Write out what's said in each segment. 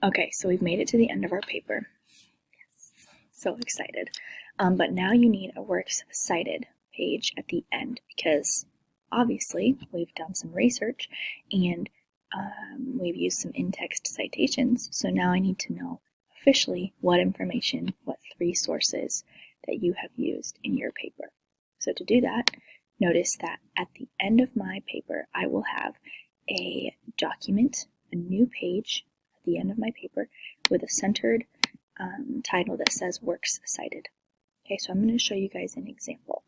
Okay, so we've made it to the end of our paper. Yes, so excited. But now you need a Works Cited page at the end because obviously we've done some research and we've used some in-text citations. So now I need to know officially what information, what 3 sources that you have used in your paper. So to do that, notice that at the end of my paper, I will have a document, a new page at the end of my paper with a centered title that says Works Cited. Okay, so I'm going to show you guys an example.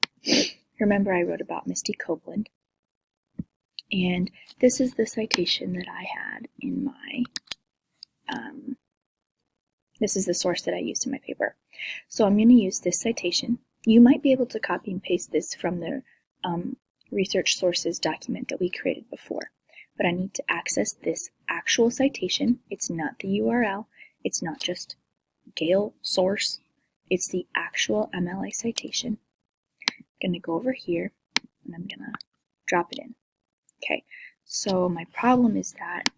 Remember I wrote about Misty Copeland, and this is the citation that I had in my, this is the source that I used in my paper. So I'm going to use this citation. You might be able to copy and paste this from the research sources document that we created before, but I need to access this actual citation. It's not the URL. It's not just Gale source. It's the actual MLA citation. I'm going to go over here and I'm going to drop it in. Okay, so my problem is that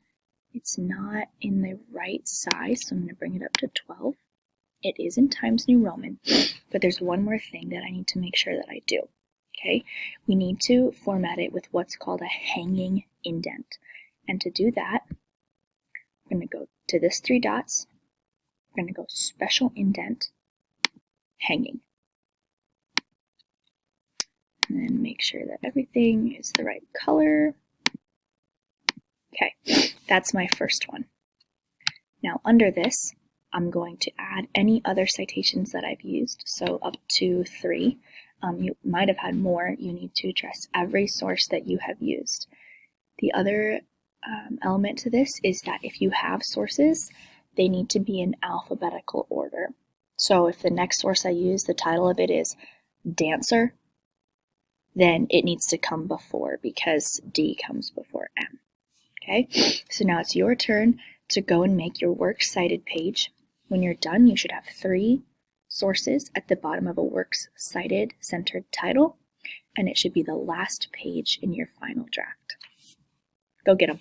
it's not in the right size, so I'm going to bring it up to 12. It is in Times New Roman, but there's one more thing that I need to make sure that I do. Okay, we need to format it with what's called a hanging indent. And to do that, I'm going to go to this 3 dots. We're going to go Special Indent, Hanging. And then make sure that everything is the right color. Okay, that's my first one. Now under this, I'm going to add any other citations that I've used, so up to 3. You might have had more. You need to address every source that you have used. The other element to this is that if you have sources, they need to be in alphabetical order. So if the next source I use, the title of it is Dancer, then it needs to come before because D comes before M. Okay, so now it's your turn to go and make your Works Cited page. When you're done, you should have 3 sources at the bottom of a Works Cited centered title, and it should be the last page in your final draft. Go get them.